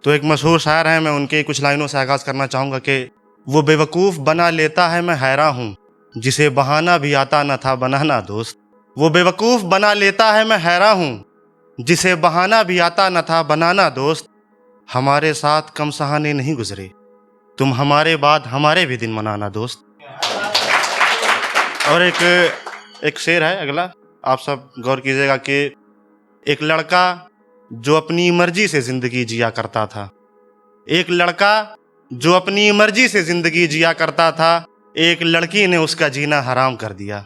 तो एक मशहूर शायर हैं, मैं उनके कुछ लाइनों से आगाज़ करना चाहूँगा कि वो बेवकूफ़ बना लेता है मैं हैरान हूँ, जिसे बहाना भी आता न था बनाना दोस्त। वो बेवकूफ़ बना लेता है मैं हैरान हूँ, जिसे बहाना भी आता न था बनाना दोस्त। हमारे साथ कम सहाने नहीं गुजरे, तुम हमारे बाद हमारे भी दिन मनाना दोस्त। और एक शेर है अगला, आप सब गौर कीजिएगा कि एक लड़का जो अपनी मर्जी से ज़िंदगी जिया करता था, एक लड़का जो अपनी मर्जी से ज़िंदगी जिया करता था, एक लड़की ने उसका जीना हराम कर दिया।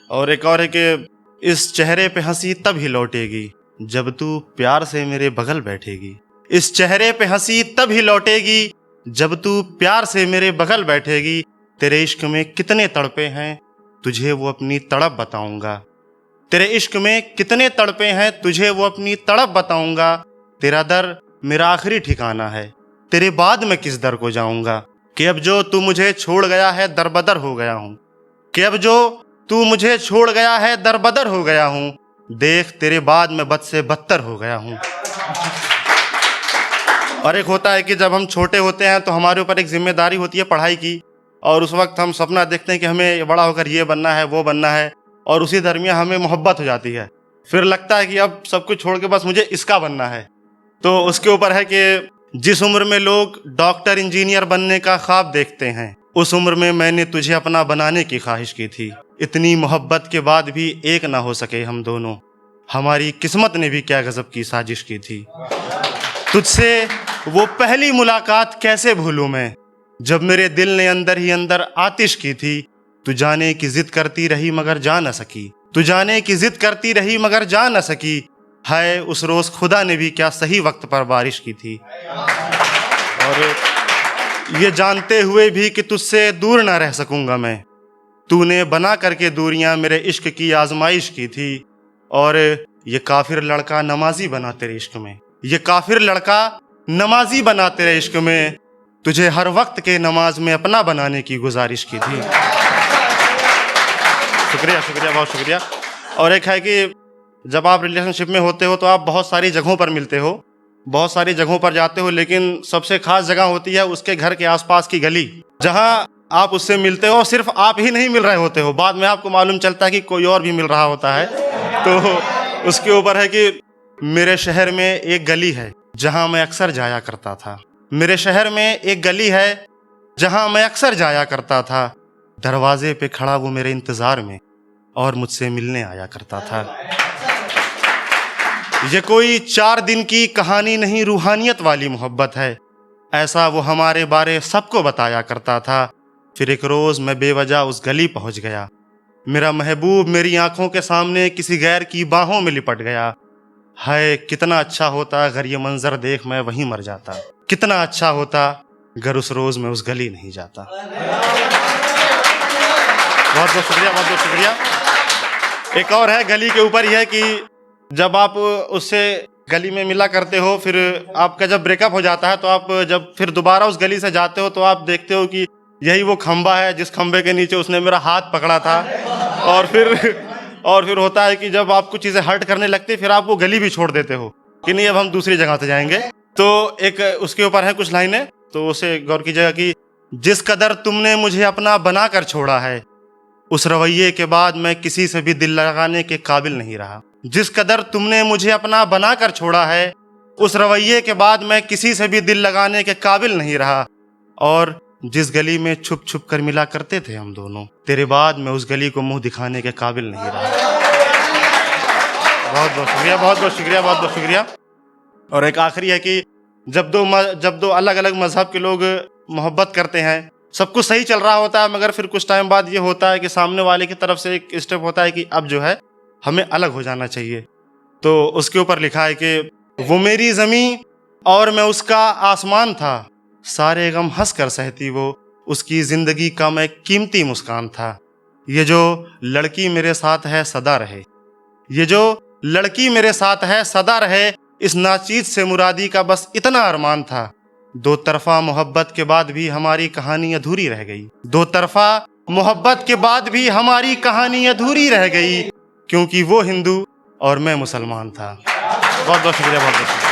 और एक और है कि इस चेहरे पे हंसी तब ही लौटेगी जब तू प्यार से मेरे बगल बैठेगी। इस चेहरे पे हंसी तब ही लौटेगी जब तू प्यार से मेरे बगल बैठेगी। तेरे इश्क में कितने तड़पे हैं तुझे वो अपनी तड़प बताऊंगा। तेरे इश्क में कितने तड़पे हैं तुझे वो अपनी तड़प बताऊंगा। तेरा दर मेरा आखिरी ठिकाना है, तेरे बाद मैं किस दर को जाऊंगा। कि अब जो तू मुझे छोड़ गया है दरबदर हो गया हूँ। कि अब जो तू मुझे छोड़ गया है दरबदर हो गया हूँ। देख तेरे बाद मैं बद से बदतर हो गया हूँ। और एक होता है कि जब हम छोटे होते हैं तो हमारे ऊपर एक जिम्मेदारी होती है पढ़ाई की, और उस वक्त हम सपना देखते हैं कि हमें बड़ा होकर ये बनना है वो बनना है, और उसी दरमियान हमें मोहब्बत हो जाती है। फिर लगता है कि अब सब कुछ छोड़ के बस मुझे इसका बनना है। तो उसके ऊपर है कि जिस उम्र में लोग डॉक्टर इंजीनियर बनने का ख्वाब देखते हैं, उस उम्र में मैंने तुझे अपना बनाने की ख्वाहिश की थी। इतनी मोहब्बत के बाद भी एक ना हो सके हम दोनों, हमारी किस्मत ने भी क्या गजब की साजिश की थी। तुझसे वो पहली मुलाकात कैसे भूलूं मैं, जब मेरे दिल ने अंदर ही अंदर आतिश की थी। तू जाने की जिद करती रही मगर जा न सकी। तू जाने की जिद करती रही मगर जा न सकी। है उस रोज खुदा ने भी क्या सही वक्त पर बारिश की थी। और ये जानते हुए भी कि तुझसे दूर ना रह सकूंगा मैं, तूने बना करके दूरियां मेरे इश्क की आजमाइश की थी। और ये काफिर लड़का नमाजी बना तेरे इश्क में, ये काफिर लड़का नमाजी बना तेरे इश्क में। तुझे हर वक्त के नमाज में अपना बनाने की गुजारिश की थी। शुक्रिया शुक्रिया, बहुत शुक्रिया। और एक है कि जब आप रिलेशनशिप में होते हो तो आप बहुत सारी जगहों पर मिलते हो, बहुत सारी जगहों पर जाते हो, लेकिन सबसे खास जगह होती है उसके घर के आसपास की गली, जहां आप उससे मिलते हो। सिर्फ आप ही नहीं मिल रहे होते हो, बाद में आपको मालूम चलता है कि कोई और भी मिल रहा होता है। तो उसके ऊपर है कि मेरे शहर में एक गली है जहां मैं अक्सर जाया करता था। मेरे शहर में एक गली है जहां मैं अक्सर जाया करता था। दरवाजे पे खड़ा वो मेरे इंतजार में और मुझसे मिलने आया करता था। ये कोई 4 दिन की कहानी नहीं, रूहानियत वाली मोहब्बत है, ऐसा वो हमारे बारे सबको बताया करता था। फिर एक रोज मैं बेवजह उस गली पहुंच गया। मेरा महबूब मेरी आंखों के सामने किसी गैर की बाहों में लिपट गया। हाय कितना अच्छा होता अगर ये मंजर देख मैं वहीं मर जाता। कितना अच्छा होता अगर उस रोज मैं उस गली नहीं जाता। बहुत बहुत शुक्रिया, बहुत बहुत शुक्रिया। एक और है गली के ऊपर ही है कि जब आप उससे गली में मिला करते हो, फिर आपका जब ब्रेकअप हो जाता है तो आप जब फिर दोबारा उस गली से जाते हो तो आप देखते हो कि यही वो खंबा है जिस खंबे के नीचे उसने मेरा हाथ पकड़ा था। और फिर होता है कि जब आपको चीज़ें हर्ट करने लगती फिर आप वो गली भी छोड़ देते हो कि नहीं अब हम दूसरी जगह से जाएंगे। तो एक उसके ऊपर है कुछ लाइनें, तो उसे गौर कीजिएगा कि जिस कदर तुमने मुझे अपना बना कर छोड़ा है, उस रवैये के बाद मैं किसी से भी दिल लगाने के काबिल नहीं रहा। जिस कदर तुमने मुझे अपना बना कर छोड़ा है, उस रवैये के बाद मैं किसी से भी दिल लगाने के काबिल नहीं रहा। और जिस गली में छुप छुप कर मिला करते थे हम दोनों, तेरे बाद मैं उस गली को मुंह दिखाने के काबिल नहीं रहा। बहुत बहुत शुक्रिया, बहुत बहुत शुक्रिया, बहुत बहुत शुक्रिया। और एक आखिरी है कि जब दो अलग अलग मजहब के लोग मोहब्बत करते हैं, सब कुछ सही चल रहा होता है, मगर फिर कुछ टाइम बाद ये होता है कि सामने वाले की तरफ से एक स्टेप होता है कि अब जो है हमें अलग हो जाना चाहिए। तो उसके ऊपर लिखा है कि वो मेरी ज़मीं और मैं उसका आसमान था, सारे गम हंस कर सहती वो, उसकी ज़िंदगी का मैं कीमती मुस्कान था। ये जो लड़की मेरे साथ है सदा रहे, ये जो लड़की मेरे साथ है सदा रहे, इस नाचीज से मुरादी का बस इतना अरमान था। दो तरफा मोहब्बत के बाद भी हमारी कहानी अधूरी रह गई। दो तरफा मोहब्बत के बाद भी हमारी कहानी अधूरी रह गई, क्योंकि वो हिंदू और मैं मुसलमान था। बहुत बहुत शुक्रिया, बहुत बहुत शुक्रिया।